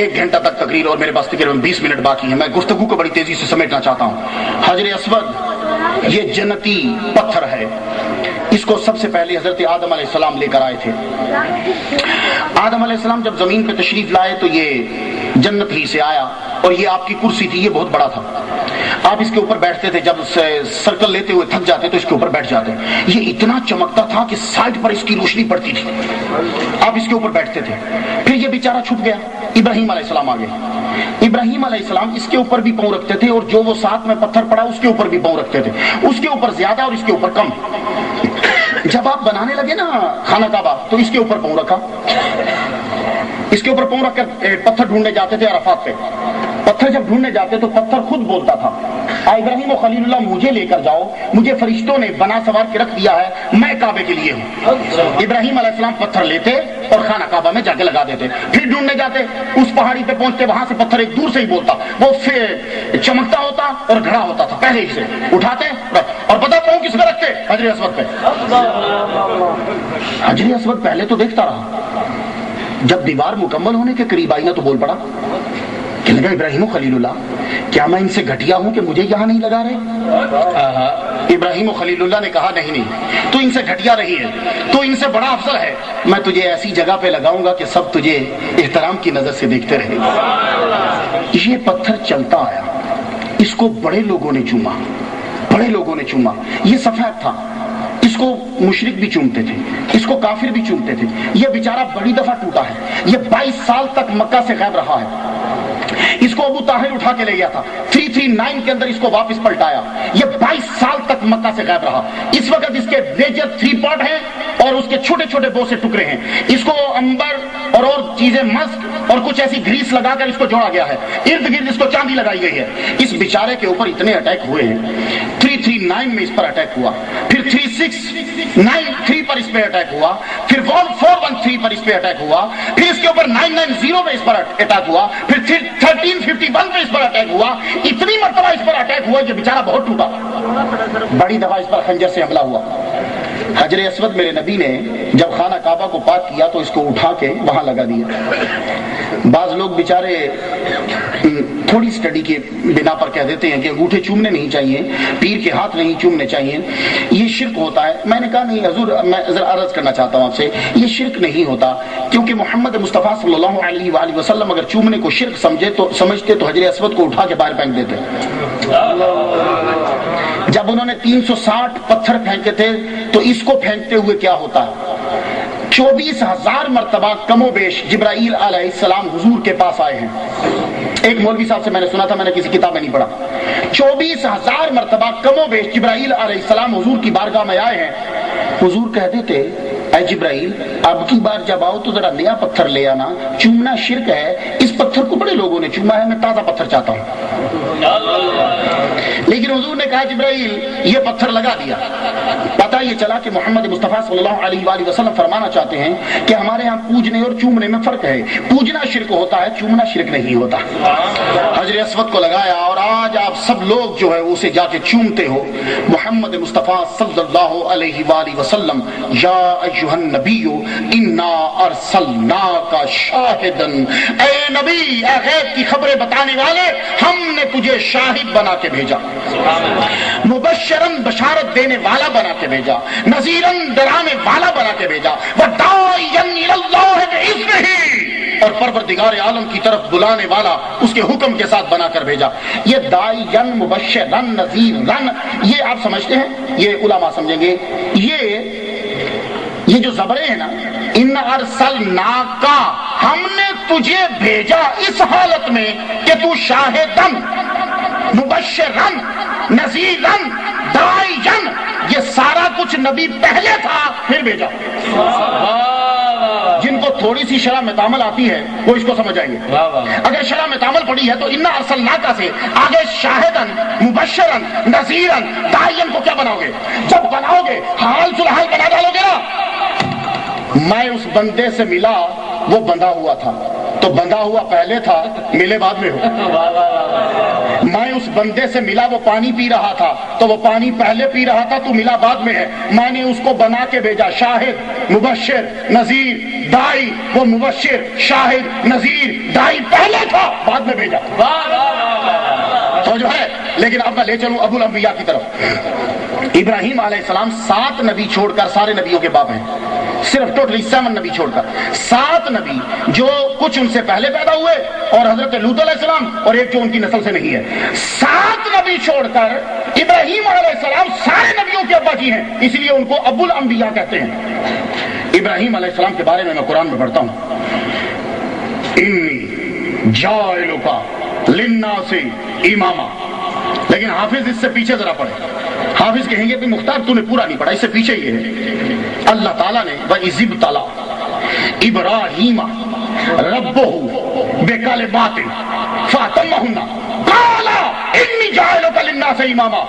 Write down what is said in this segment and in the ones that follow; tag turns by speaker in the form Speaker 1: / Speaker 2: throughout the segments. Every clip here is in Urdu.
Speaker 1: 1 گھنٹہ تک تقریر اور میرے پاس تقریباً 20 منٹ باقی ہے، میں گفتگو کو بڑی تیزی سے سمیٹنا چاہتا ہوں۔ حجر اسود یہ جنتی پتھر ہے، اس کو سب سے پہلے حضرت آدم علیہ السلام لے کر آئے تھے۔ آدم علیہ السلام جب زمین پہ تشریف لائے تو یہ جنت ہی سے آیا، اور یہ آپ کی کرسی تھی، یہ بہت بڑا تھا، آپ اس کے اوپر بیٹھتے تھے، جب سرکل لیتے ہوئے تھک جاتے تو اس کے اوپر بیٹھ جاتے، یہ اتنا چمکتا تھا کہ سائڈ پر اس کی روشنی پڑتی تھی، آپ اس کے اوپر بیٹھتے تھے۔ پھر یہ بیچارہ چھپ گیا، ابراہیم علیہ السلام آ گئے، ابراہیم علیہ السلام اس کے اوپر بھی پاؤں رکھتے تھے، اور جو وہ ساتھ میں پتھر پڑا اس کے اوپر بھی پاؤں رکھتے تھے، اس کے اوپر زیادہ اور اس کے اوپر کم۔ جب آپ بنانے لگے نا خانہ کعبہ تو اس کے اوپر پاؤں رکھا، اس کے اوپر پاؤں رکھ کر پتھر ڈھونڈنے جاتے تھے عرفات پہ، پتھر جب ڈھونڈنے جاتے تو پتھر خود بولتا تھا، ابراہیم و خلیل اللہ مجھے لے کر جاؤ، مجھے فرشتوں نے بنا سوار کے رکھ دیا ہے، میں کعبے کے لیے ہوں۔ ابراہیم علیہ السلام پتھر لیتے اور خانہ کعبہ میں جا کے لگا دیتے، پھر ڈھونڈنے جاتے، اس پہاڑی پہ پہنچتے، وہاں سے پتھر ایک دور سے ہی بولتا، وہ پھر چمکتا ہوتا اور گھڑا ہوتا تھا، پہلے ہی سے اٹھاتے اور پتہ پاؤں کس پہ رکھتے؟ حجر اسود پہ۔ حجر اسود پہلے تو دیکھتا رہا، جب دیوار مکمل ہونے کے قریب آئی نا تو بول پڑا، کہنے لگا ابراہیم و خلیل اللہ کیا میں ان سے گھٹیا ہوں کہ مجھے یہاں نہیں لگا رہے؟ ابراہیم و خلیل اللہ نے کہا نہیں تو ان سے گھٹیا رہی ہے، تو ان سے بڑا افضل ہے، میں تجھے ایسی جگہ پہ لگاؤں گا کہ سب تجھے احترام کی نظر سے دیکھتے رہے۔ یہ پتھر چلتا آیا، اس کو بڑے لوگوں نے چوما، بڑے لوگوں نے چوما، یہ سفید تھا، اس کو مشرک بھی چومتے تھے، اس کو کافر بھی چومتے تھے، یہ بیچارہ بڑی دفعہ ٹوٹا ہے، یہ 22 سال تک مکہ سے غائب رہا ہے، اس کو ابو طاہر اٹھا کے لے گیا تھا، 339 کے اندر اس کو واپس پلٹایا، یہ 22 سال تک مکہ سے غائب رہا، اس وقت اس کے میجر 3 پارٹ ہیں اور اس کے چھوٹے چھوٹے بہت سے ٹکڑے ہیں، اس کو انبر اور چیزیں مسک اور کچھ ایسی گریس لگا کر اس کو جوڑا گیا ہے، ارد گرد اس کو چاندی لگائی گئی ہے۔ اس بیچارے کے اوپر اتنے اٹیک ہوئے ہیں، 339 میں اس پر اٹیک ہوا، پھر 3693 پر اس پہ اٹیک ہوا، پھر 1413 پر اس پہ اٹیک ہوا، پھر اس کے اوپر 990 پہ اس پر اٹیک ہوا، پھر 1351 پہ اس پر اٹیک ہوا، اتنی مرتبہ اس پر اٹیک ہوا کہ بیچارہ بہت ٹوٹا، بڑی دفعہ اس پر خنجر سے حملہ ہوا۔ حجر اسود میرے نبی نے جب خانہ کعبہ کو پاک کیا تو اس کو اٹھا کے وہاں لگا دیا۔ بعض لوگ بیچارے تھوڑی سٹڈی کے بنا پر کہہ دیتے ہیں کہ انگوٹھے چومنے نہیں چاہیے، پیر کے ہاتھ نہیں چومنے چاہیے، یہ شرک ہوتا ہے۔ میں نے کہا نہیں حضور، میں ذرا عرض کرنا چاہتا ہوں آپ سے، یہ شرک نہیں ہوتا، کیونکہ محمد مصطفیٰ صلی اللہ علیہ وآلہ وسلم اگر چومنے کو شرک سمجھتے تو حجر اسود کو اٹھا کے باہر پھینک دیتے۔ جب انہوں نے 360 پتھر پھینکے تھے تو اس کو پھینکتے ہوئے کیا ہوتا ہے؟ 24,000 مرتبہ کم و بیش جبرائیل علیہ السلام حضور کے پاس آئے ہیں۔ ایک مولوی صاحب سے میں نے سنا تھا، میں نے کسی کتاب میں نہیں پڑھا، 24,000 مرتبہ کم و بیش جبرائیل علیہ السلام حضور کی بارگاہ میں آئے ہیں۔ حضور کہتے تھے اے جبرائیل اب کی بار جب آؤ تو ذرا نیا پتھر لے آنا، چومنا شرک ہے، اس پتھر کو بڑے لوگوں نے چوما ہے، میں تازہ پتھر چاہتا ہوں۔ لیکن حضور نے کہا جبرائیل یہ پتھر لگا دیا۔ پتہ یہ چلا کہ محمد مصطفیٰ صلی اللہ علیہ وآلہ وسلم فرمانا چاہتے ہیں کہ ہمارے ہاں پوجنے اور چومنے میں فرق ہے، پوجنا شرک ہوتا ہے، چومنا شرک نہیں ہوتا۔ حجر اسود کو لگایا اور آج آپ سب لوگ جو ہے اسے جا کے چومتے ہو۔ محمد مصطفیٰ صلی اللہ علیہ وآلہ وسلم یا ایھا النبی انا ارسلناک شاہدا، اے نبی، اے غیب کی خبریں بتانے والے، ہم نے تجھے شاہد بنا کے بھیجا، مبشرن بشارت دینے والا بنا کے بھیجا، نذیرن ڈرانے والا بنا کے بھیجا، وداعیا الی اللہ باذنہ، اور پروردگار عالم کی طرف بلانے والا اس کے حکم کے ساتھ بنا کر بھیجا۔ یہ داعیا مبشرن نذیرن، یہ آپ سمجھتے ہیں، یہ علماء سمجھیں گے، یہ جو زبریں ہیں نا، ان ارسلناک، ہم نے تجھے بھیجا اس حالت میں کہ تو شاہدن، مبشرن، نذیرن، داعین، یہ سارا کچھ نبی پہلے تھا پھر بھیجا۔ جن کو تھوڑی سی شرح متعامل آتی ہے وہ اس کو سمجھ آئیں گے، اگر شرح متعامل پڑی ہے تو انا ارسلناک سے آگے شاہدن، مبشرن، نذیرن، داعین کو کیا بناؤ گے؟ جب بناؤ گے حال فلحال بنا ڈالو گے نا۔ میں اس بندے سے ملا، وہ بندھا ہوا تھا، تو بندھا ہوا پہلے تھا، ملے بعد میں ہو۔ میں اس بندے سے ملا وہ پانی پی رہا تھا تو وہ پانی پہلے پی رہا تھا تو ملا بعد میں ہے، میں نے اس کو بنا کے بھیجا شاہد مبشر نذیر دائی، وہ مبشر شاہد نذیر دائی پہلے تھا بعد میں بھیجا تو جو ہے۔ لیکن اب میں لے چلوں ابو الانبیاء کی طرف۔ ابراہیم علیہ السلام 7 نبی چھوڑ کر سارے نبیوں کے باپ ہیں، صرف ٹوٹلی 7 نبی چھوڑ کر 7 نبی، جو کچھ ان سے پہلے پیدا ہوئے اور حضرت لوط علیہ السلام اور ایک جو ان کی نسل سے نہیں ہے، 7 نبی چھوڑ کر ابراہیم علیہ السلام سارے نبیوں کے ابا جی ہیں، اس لیے ان کو ابو الانبیاء کہتے ہیں۔ ابراہیم علیہ السلام کے بارے میں قرآن میں پڑھتا ہوں، انی جاعلک للناس اماما، لیکن حافظ اس سے پیچھے ذرا پڑھے، حافظ کہیں گے کہ مختار تو نے پورا نہیں پڑھا، اس سے پیچھے یہ ہے اللہ تعالیٰ نے وَإِذِ ابْتَلَىٰ إِبْرَاهِيمَ رَبُّهُ بِكَلِمَاتٍ فَأَتَمَّهُنَّ قَالَ إِنِّي جَاعِلُكَ لِلنَّاسِ إِمَامًا۔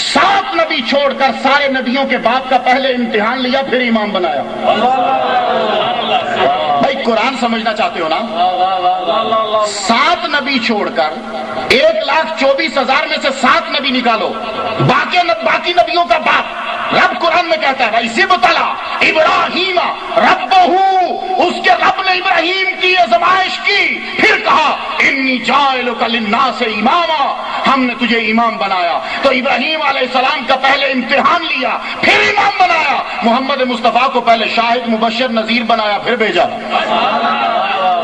Speaker 1: 7 نبی چھوڑ کر سارے نبیوں کے باپ کا پہلے امتحان لیا پھر امام بنایا۔ بھائی قرآن سمجھنا چاہتے ہو نا؟ 7 نبی چھوڑ کر 1,24,000 میں سے 7 نبی نکالو، باقی نبیوں کا باپ رب قرآن میں کہتا ہے وَإِذِ ابْتَلَىٰ إِبْرَاهِيمَ رَبُّهُ، اس کے رب نے ابراہیم کی آزمائش کی، پھر کہا انی جاعلک للناس اماما، ہم نے تجھے امام بنایا۔ تو ابراہیم علیہ السلام کا پہلے امتحان لیا پھر امام بنایا، محمد مصطفیٰ کو پہلے شاہد مبشر نذیر بنایا پھر بھیجا۔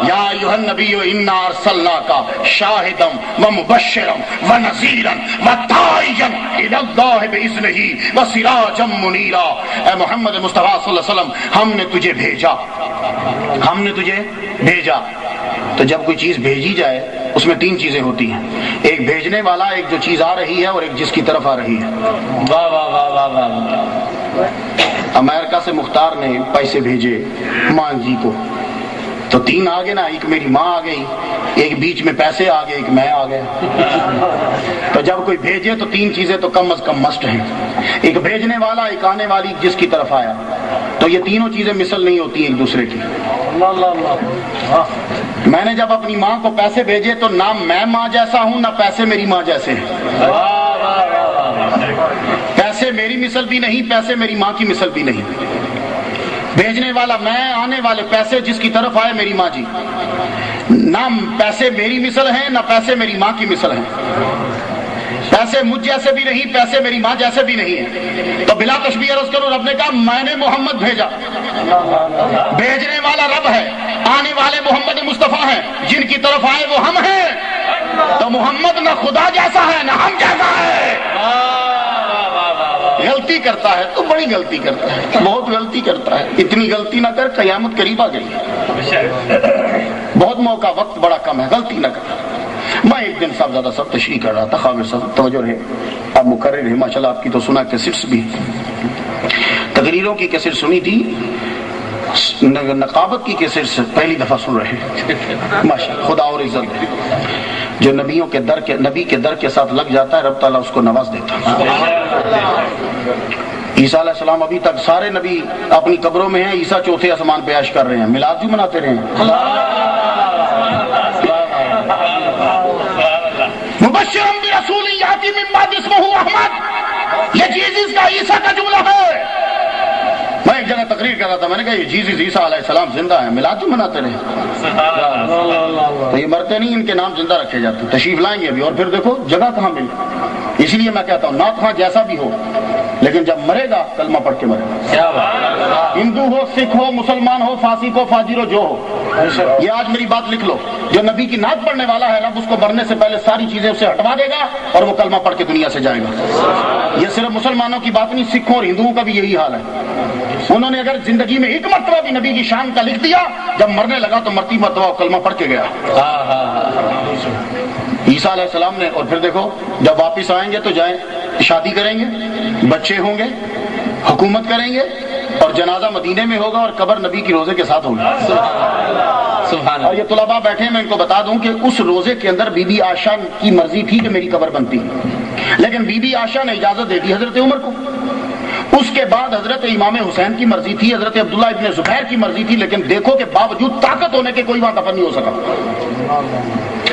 Speaker 1: یا ایھا النبی انا ارسلناک شاہدا ومبشرا ونذیرا وداعیا الی اللہ باذنہ وسراجا منیرا۔ اے محمد مصطفیٰ صلی اللہ علیہ وسلم، ہم نے تجھے بھیجا، ہم نے تجھے بھیجا۔ تو جب کوئی چیز بھیجی جائے اس میں 3 چیزیں ہوتی ہیں، ایک بھیجنے والا، ایک جو چیز آ رہی ہے اور ایک جس کی طرف آ رہی ہے۔ واہ واہ واہ واہ واہ۔ امریکہ سے مختار نے پیسے بھیجے ماں جی کو تو 3 آ گئے نا، ایک میری ماں آ گئی، ایک بیچ میں پیسے آ گئے، ایک میں آ گیا۔ تو جب کوئی بھیجے تو 3 چیزیں تو کم از کم مسٹ ہیں، ایک بھیجنے والا، ایک آنے والی جس کی طرف آیا۔ تو یہ تینوں چیزیں مثل نہیں ہوتی ایک دوسرے کی۔ میں نے جب اپنی ماں کو پیسے بھیجے تو نہ میں ماں جیسا ہوں نہ پیسے میری ماں جیسے ہیں، پیسے میری مثل بھی نہیں، پیسے میری ماں کی مثل بھی نہیں۔ بھیجنے والا میں، آنے والے پیسے جس کی طرف آئے میری ماں جی، نہ پیسے میری مثل ہیں نہ پیسے میری ماں کی مثل ہیں، پیسے مجھ جیسے بھی نہیں، پیسے میری ماں جیسے بھی نہیں ہیں۔ تو بلا تشبیہ عرض کروں، رب نے کہا میں نے محمد بھیجا، بھیجنے والا رب ہے، آنے والے محمد مصطفیٰ ہیں، جن کی طرف آئے وہ ہم ہیں۔ تو محمد نہ خدا جیسا ہے نہ ہم جیسا ہے۔ غلطی کرتا ہے تو بڑی غلطی کرتا ہے، بہت غلطی کرتا ہے، اتنی غلطی نہ کر قیامت قریب آ گئی، بہت موقع، وقت بڑا کم ہے، غلطی نہ کر۔ میں ایک دن صاحبزادہ صاحب تشریح کر رہا تھا، خامر صاحب توجہ رہے، آپ مقرر ہیں ماشاءاللہ، آپ کی تو سنا کیسٹس بھی، تقریروں کی کیسٹ سنی تھی، نقابت کی کیسٹ پہلی دفعہ سن رہے ہیں ماشاءاللہ، خدا اور عزت ہے۔ جو نبی کے در کے ساتھ لگ جاتا ہے رب تعالیٰ اس کو نواز دیتا ہے۔ عیسیٰ علیہ السلام ابھی تک سارے نبی اپنی قبروں میں ہیں، عیسیٰ 4تھے آسمان پہ عیش کر رہے ہیں، میلاد بھی مناتے رہے ہیں۔ مبشرا برسول یاتی من بعد اسمہ احمد، یہ جیزس کا عیسیٰ کا جملہ ہے۔ میں ایک جگہ تقریر کر رہا تھا، میں نے کہا یہ جیزس عیسیٰ علیہ السلام زندہ ہے، میلاد بھی مناتے رہے، تو یہ مرتے نہیں، ان کے نام زندہ رکھے جاتے ہیں، تشریف لائیں گے ابھی، اور پھر دیکھو جگہ کہاں ملی۔ اس لیے میں کہتا ہوں نعت خواں جیسا بھی ہو لیکن جب مرے گا کلمہ پڑھ کے مرے گا، ہندو ہو، سکھ ہو، مسلمان ہو، فاسق ہو، فاجر ہو، جو ہو۔ یہ آج میری بات لکھ لو، جو نبی کی نعت پڑھنے والا ہے رب اس کو مرنے سے پہلے ساری چیزیں اسے ہٹوا دے گا اور وہ کلمہ پڑھ کے دنیا سے جائے گا۔ یہ صرف مسلمانوں کی بات نہیں، سکھوں اور ہندوؤں کا بھی یہی حال ہے۔ انہوں نے اگر زندگی میں ایک مرتبہ بھی نبی کی شان کا لکھ دیا، جب مرنے لگا تو مرتی مرتبہ کلمہ پڑھ کے گیا۔ عیسیٰ علیہ السلام نے، اور پھر دیکھو جب واپس آئیں گے تو جائیں، شادی کریں گے، بچے ہوں گے، حکومت کریں گے، اور جنازہ مدینے میں ہوگا اور قبر نبی کی روزے کے ساتھ ہوگی۔ سبحان اللہ۔ اور یہ طلباء بیٹھے، میں ان کو بتا دوں کہ اس روزے کے اندر بی بی عائشہ کی مرضی تھی کہ میری قبر بنتی، لیکن بی بی عائشہ نے اجازت دے دی حضرت عمر کو، اس کے بعد حضرت امام حسین کی مرضی تھی, حضرت عبداللہ ابن زبیر کی مرضی تھی, لیکن دیکھو کہ باوجود طاقت ہونے کے کوئی وہاں دفن نہیں ہو سکا.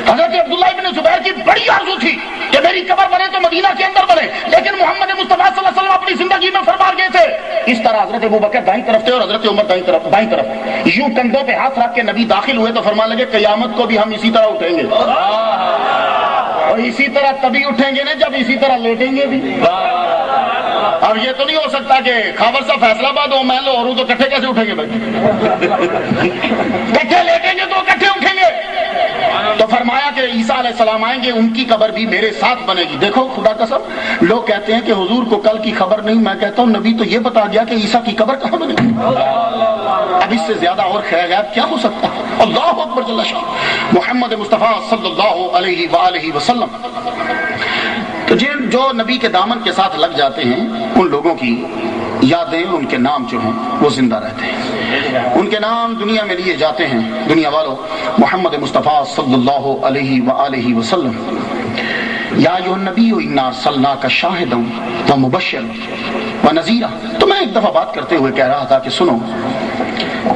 Speaker 1: حضرت عبداللہ ابن زبیر کی بڑی آرزو تھی کہ میری قبر بنے تو مدینہ کے اندر بنے, لیکن محمد مصطفیٰ صلی اللہ علیہ وسلم اپنی زندگی میں فرما گئے تھے. اس طرح حضرت ابوبکر دائیں طرف تھے اور حضرت عمر بائیں طرف, یوں کندھوں پہ ہاتھ رکھ کے نبی داخل ہوئے تو فرمان لگے قیامت کو بھی ہم اسی طرح اٹھیں گے, اور اسی طرح تبھی اٹھیں گے نا جب اسی طرح لیٹیں گے بھی. اب یہ تو نہیں ہو سکتا کہ خاور صاحب فیصلہ آباد ہو, میں لاہور ہوں, تو کٹھے کیسے اٹھیں گے بھائی؟ کٹھے لیٹیں گے تو کٹھے اٹھیں گے. تو فرمایا کہ عیسیٰ علیہ السلام آئیں گے, ان کی قبر بھی میرے ساتھ بنے گی. دیکھو خدا قسم, لوگ کہتے ہیں کہ حضور کو کل کی خبر نہیں, میں کہتا ہوں نبی تو یہ بتا گیا کہ عیسیٰ کی قبر کہاں بنے گی. اب اس سے زیادہ اور خیر غیب کیا ہو سکتا ہے؟ اللہ اکبر جل شان. محمد مصطفیٰ صلی اللہ علیہ وآلہ وسلم تو جو نبی کے دامن کے ساتھ لگ جاتے ہیں, ان لوگوں کی یادیں, ان کے نام جو ہیں وہ زندہ رہتے ہیں, ان کے نام دنیا میں لیے جاتے ہیں. دنیا والوں, محمد مصطفیٰ صلی اللہ علیہ وآلہ وسلم, یا ایھا النبی انا ارسلناک شاہدا ومبشرا ونذیرا. تو میں ایک دفعہ بات کرتے ہوئے کہہ رہا تھا کہ سنو,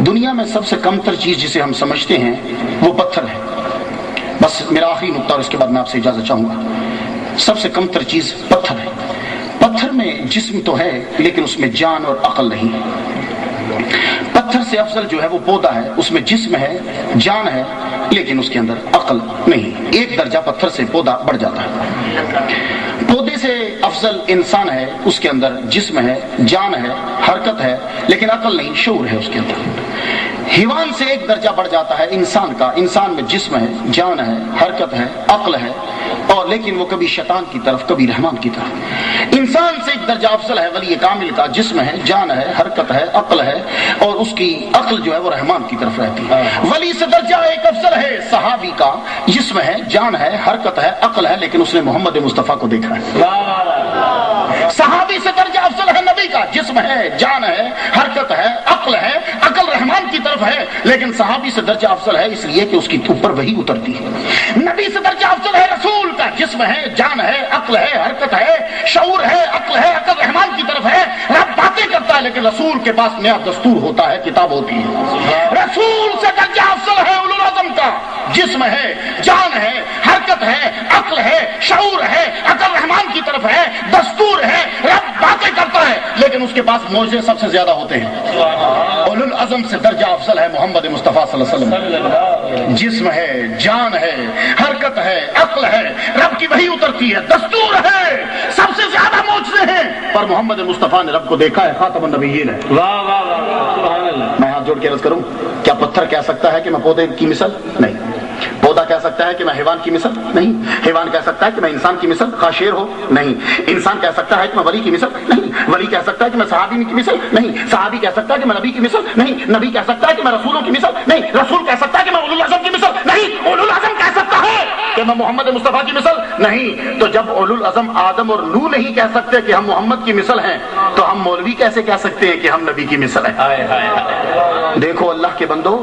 Speaker 1: دنیا میں سب سے کم تر چیز جسے ہم سمجھتے ہیں وہ پتھر ہے. بس میرا آخری نقطہ اور اس کے بعد میں آپ سے اجازت چاہوں گا. سب سے کم تر چیز پتھر ہے. پتھر میں جسم تو ہے لیکن اس میں جان اور عقل نہیں. پتھر سے افضل جو ہے وہ پودا ہے, اس میں جسم ہے, جان ہے, لیکن اس کے اندر عقل نہیں. ایک درجہ پتھر سے پودا بڑھ جاتا ہے. پودے سے افضل انسان ہے, اس کے اندر جسم ہے, جان ہے, حرکت ہے, لیکن عقل نہیں, شعور ہے اس کے اندر. حیوان سے ایک درجہ بڑھ جاتا ہے انسان کا. انسان میں جسم ہے, جان ہے, حرکت ہے, عقل ہے, اور لیکن وہ کبھی شیطان کی طرف کبھی رحمان کی طرف. انسان سے ایک درجہ افضل ہے ولی کامل کا. جسم ہے, جان ہے, حرکت ہے, عقل ہے, اور اس کی عقل جو ہے وہ رحمان کی طرف رہتی ہے. ولی سے درجہ ایک افضل ہے صحابی کا. جسم ہے, جان ہے, حرکت ہے, عقل ہے, لیکن اس نے محمد مصطفیٰ کو دیکھا ہے. صحابی سے درجہ افضل ہے نبی کا. جسم ہے, جان ہے, حرکت ہے, عقل ہے, عقل رحمان کی طرف ہے, لیکن صحابی سے درجہ افضل ہے اس لیے کہ اس کی اوپر وہی اترتی ہے. نبی سے درجہ افضل ہے رسول کا. جسم ہے, جان ہے, عقل ہے, حرکت ہے, شعور ہے, عقل ہے, عقل رحمان کی طرف ہے. رب باتیں کرتا ہے لیکن رسول کے پاس نیا دستور ہوتا ہے, کتاب ہوتی ہے. رسول سے درجہ افضل ہے اولو العزم کا. جسم ہے, جان ہے, حرکت ہے, عقل ہے, شعور ہے, عقل رحمان کی طرف ہے, دستور ہے, رب باتیں کرتا ہے, لیکن اس کے پاس معجزے سب سے زیادہ ہوتے ہیں. اولو العزم سے درجہ افضل ہے محمد مصطفیٰ صلی اللہ علیہ وسلم. جسم ہے, جان ہے, حرکت ہے, عقل ہے, رب کی وحی اترتی ہے, دستور ہے, سب سے زیادہ معجزے ہیں, پر محمد مصطفیٰ نے رب کو دیکھا ہے, خاتم النبیین ہے. واہ واہ واہ, سبحان اللہ. میں ہاتھ جوڑ کے عرض کروں, کیا پتھر کہہ سکتا ہے کہ میں پودے کی مثل؟ نہیں. پودا کہہ سکتا ہے کہ میں حیوان کی مثل؟ نہیں. حیوان کہہ سکتا ہے کہ میں انسان کی مثل, خواہ شیر ہو؟ نہیں. انسان کہہ سکتا ہے کہ میں ولی کی مثل؟ نہیں. ولی کہہ سکتا ہے کہ میں صحابی کی مثل؟ نہیں. صحابی کہہ سکتا ہے کہ میں نبی کی مثل؟ نہیں. نبی کہہ سکتا ہے کہ میں رسولوں کی مثل؟ نہیں. رسول کہہ سکتا ہے کہ میں اولو العزم کی مثل؟ نہیں. اولو العزم کہہ سکتا ہے کہ میں محمد مصطفیٰ کی مثل؟ نہیں. تو جب اولو العزم آدم اور نوح نہیں کہہ سکتے کہ ہم محمد کی مثل ہیں, تو ہم مولوی کیسے کہہ سکتے ہیں کہ ہم نبی کی مثل ہیں؟ دیکھو اللہ کے بندو,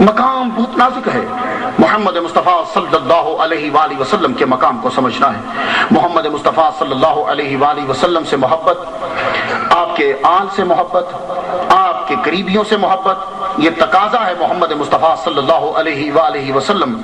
Speaker 1: مقام بہت نازک ہے. محمد مصطفیٰ صلی اللہ علیہ وآلہ وسلم کے مقام کو سمجھنا ہے. محمد مصطفیٰ صلی اللہ علیہ وآلہ وسلم سے محبت, آپ کے آل سے محبت, کے قریبیوں سے محبت, یہ تقاضا ہے محمد مصطفیٰ صلی اللہ علیہ وآلہ وسلم